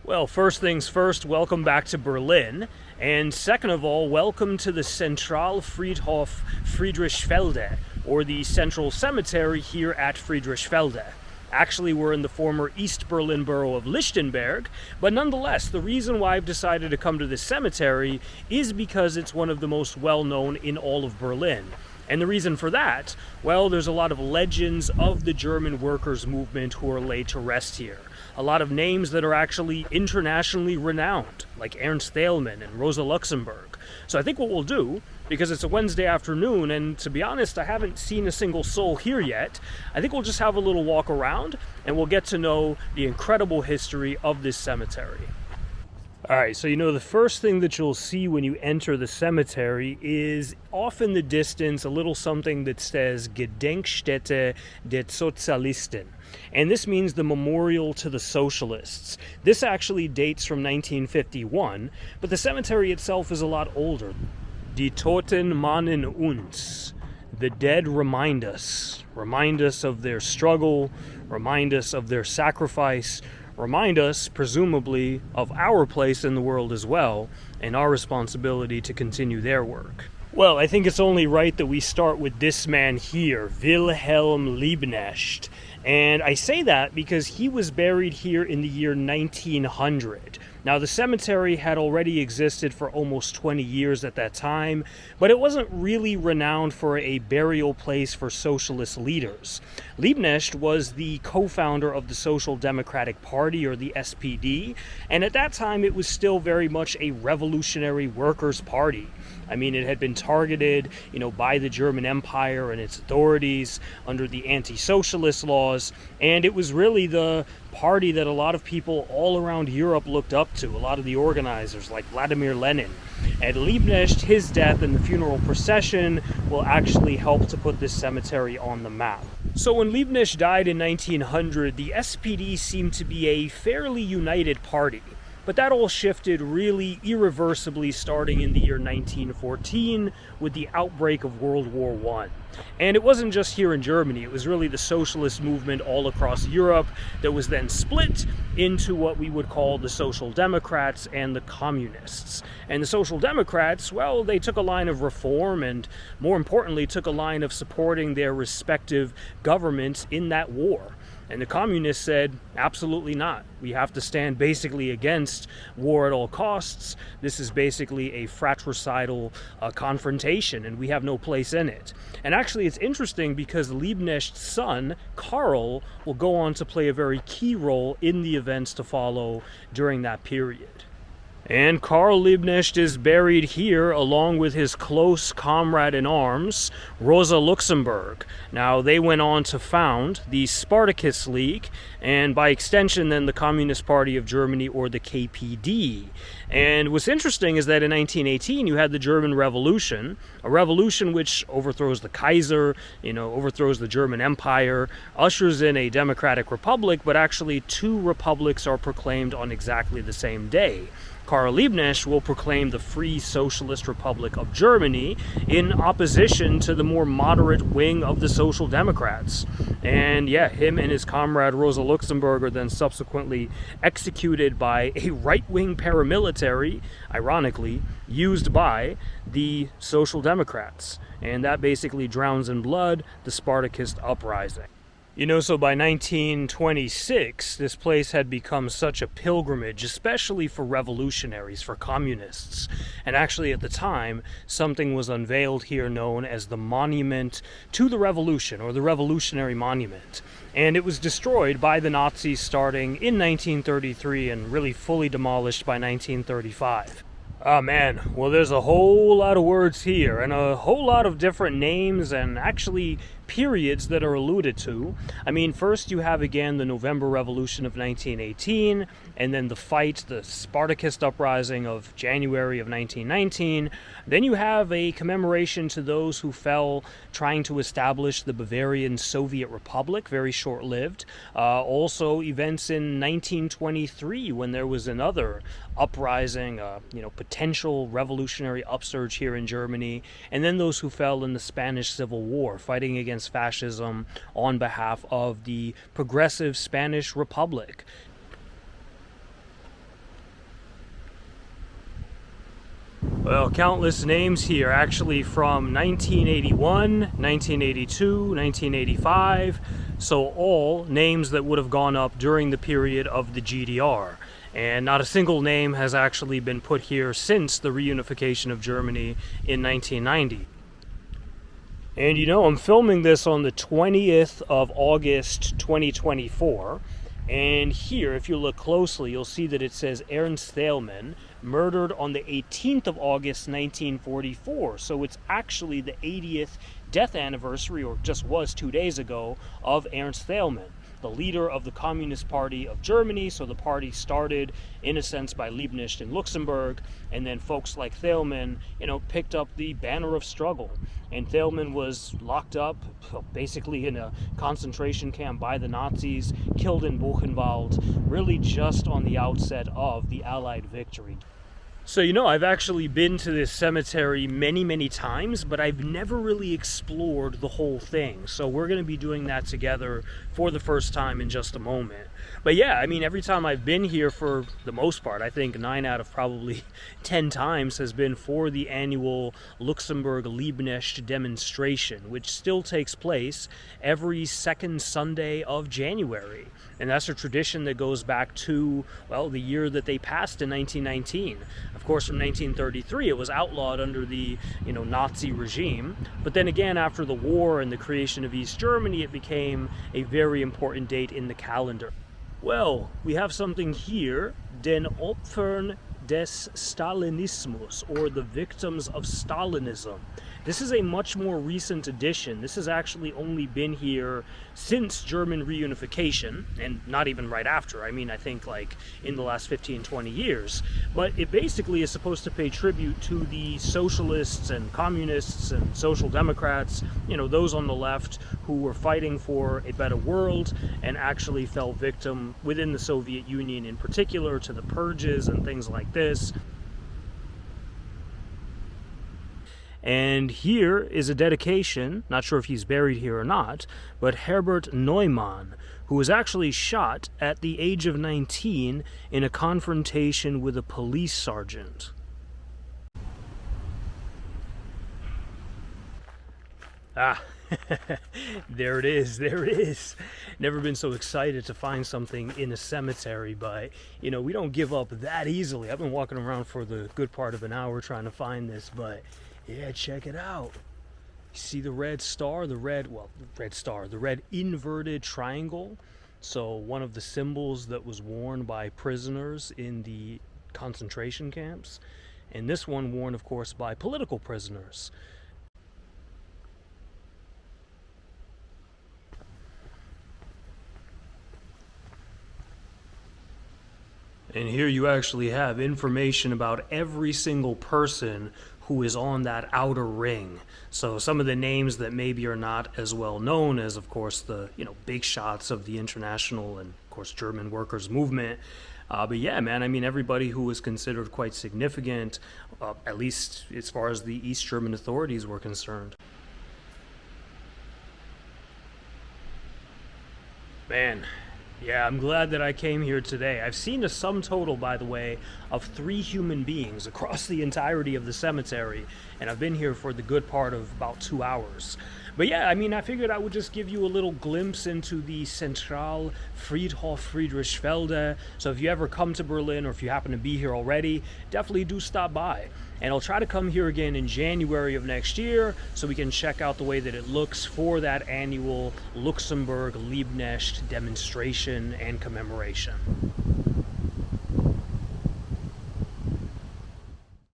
Well, first things first, welcome back to Berlin. And second of all, welcome to the Zentralfriedhof Friedrichfelde, or the Central Cemetery here at Friedrichfelde. Actually, we're in the former East Berlin borough of Lichtenberg, but nonetheless, the reason why I've decided to come to this cemetery is because it's one of the most well-known in all of Berlin. And the reason for that, well, there's a lot of legends of the German workers' movement who are laid to rest here. A lot of names that are actually internationally renowned, like Ernst Thälmann and Rosa Luxemburg. So I think what we'll do, because it's a Wednesday afternoon, and to be honest, I haven't seen a single soul here yet, I think we'll just have a little walk around, and we'll get to know the incredible history of this cemetery. Alright, so the first thing that you'll see when you enter the cemetery is off in the distance a little something that says Gedenkstätte der Sozialisten. And this means the memorial to the Socialists. This actually dates from 1951, but the cemetery itself is a lot older. Die Toten mahnen uns. The dead remind us of their struggle, remind us of their sacrifice, remind us, presumably, of our place in the world as well, and our responsibility to continue their work. Well, I think it's only right that we start with this man here, Wilhelm Liebknecht. And I say that because he was buried here in the year 1900. Now, the cemetery had already existed for almost 20 years at that time, but it wasn't really renowned for a burial place for socialist leaders. Liebknecht was the co-founder of the Social Democratic Party, or the SPD, and at that time it was still very much a revolutionary workers' party. I mean, it had been targeted, by the German Empire and its authorities under the anti-socialist laws, and it was really the party that a lot of people all around Europe looked up to, a lot of the organizers like Vladimir Lenin. And Liebknecht, his death and the funeral procession will actually help to put this cemetery on the map. So when Liebknecht died in 1900, the SPD seemed to be a fairly united party. But that all shifted really irreversibly starting in the year 1914 with the outbreak of World War I. And it wasn't just here in Germany, it was really the socialist movement all across Europe that was then split into what we would call the Social Democrats and the Communists. And the Social Democrats, well, they took a line of reform and, more importantly, took a line of supporting their respective governments in that war. And the communists said, absolutely not. We have to stand basically against war at all costs. This is basically a fratricidal confrontation, and we have no place in it. And actually, it's interesting because Liebknecht's son, Karl, will go on to play a very key role in the events to follow during that period. And Karl Liebknecht is buried here along with his close comrade in arms, Rosa Luxemburg. Now, they went on to found the Spartacus League, and by extension then the Communist Party of Germany, or the KPD. And what's interesting is that in 1918 you had the German Revolution, a revolution which overthrows the Kaiser, overthrows the German Empire, ushers in a democratic republic, but actually two republics are proclaimed on exactly the same day. Karl Liebknecht will proclaim the Free Socialist Republic of Germany in opposition to the more moderate wing of the Social Democrats. And yeah, him and his comrade Rosa Luxemburg are then subsequently executed by a right-wing paramilitary, ironically, used by the Social Democrats. And that basically drowns in blood the Spartacist uprising. So by 1926, this place had become such a pilgrimage, especially for revolutionaries, for communists. And actually, at the time, something was unveiled here known as the Monument to the Revolution, or the Revolutionary Monument. And it was destroyed by the Nazis starting in 1933 and really fully demolished by 1935. Oh man, well there's a whole lot of words here and a whole lot of different names and actually periods that are alluded to. I mean, first you have again the November Revolution of 1918, and then the fight, the Spartacist uprising of January of 1919. Then you have a commemoration to those who fell trying to establish the Bavarian Soviet Republic, very short-lived. Also events in 1923 when there was another uprising, potential revolutionary upsurge here in Germany, and then those who fell in the Spanish Civil War, fighting against fascism on behalf of the progressive Spanish Republic. Well, countless names here, actually from 1981, 1982, 1985, so all names that would have gone up during the period of the GDR. And not a single name has actually been put here since the reunification of Germany in 1990. And you know, I'm filming this on the 20th of August 2024. And here, if you look closely, you'll see that it says Ernst Thälmann, murdered on the 18th of August 1944. So it's actually the 80th death anniversary, or just was 2 days ago, of Ernst Thälmann, the leader of the Communist Party of Germany. So the party started, in a sense, by Liebknecht and Luxemburg, and then folks like Thälmann, picked up the banner of struggle. And Thälmann was locked up, basically in a concentration camp by the Nazis, killed in Buchenwald, really just on the outset of the Allied victory. So, I've actually been to this cemetery many, many times, but I've never really explored the whole thing. So we're going to be doing that together for the first time in just a moment. But yeah, every time I've been here, for the most part, I think 9 out of probably 10 times has been for the annual Luxemburg-Liebknecht demonstration, which still takes place every second Sunday of January. And that's a tradition that goes back to, well, the year that they passed in 1919. Of course, from 1933, it was outlawed under the, Nazi regime. But then again, after the war and the creation of East Germany, it became a very important date in the calendar. Well, we have something here, Den Opfern des Stalinismus, or the victims of Stalinism. This is a much more recent addition. This has actually only been here since German reunification, and not even right after. I think like in the last 15, 20 years. But it basically is supposed to pay tribute to the socialists and communists and social democrats, those on the left who were fighting for a better world and actually fell victim within the Soviet Union in particular to the purges and things like this. And here is a dedication, not sure if he's buried here or not, but Herbert Neumann, who was actually shot at the age of 19 in a confrontation with a police sergeant. Ah, there it is. Never been so excited to find something in a cemetery, but, we don't give up that easily. I've been walking around for the good part of an hour trying to find this, but yeah, check it out. You see the red star, the red inverted triangle. So one of the symbols that was worn by prisoners in the concentration camps. And this one worn, of course, by political prisoners. And here you actually have information about every single person who is on that outer ring. So some of the names that maybe are not as well known as, of course, the big shots of the international and, of course, German workers' movement. But yeah, man, everybody who was considered quite significant, at least as far as the East German authorities were concerned. Man. Yeah, I'm glad that I came here today. I've seen a sum total, by the way, of 3 human beings across the entirety of the cemetery, and I've been here for the good part of about 2 hours. But yeah, I figured I would just give you a little glimpse into the Zentralfriedhof Friedrichfelde. So if you ever come to Berlin, or if you happen to be here already, definitely do stop by. And I'll try to come here again in January of next year so we can check out the way that it looks for that annual Luxemburg-Liebknecht demonstration and commemoration.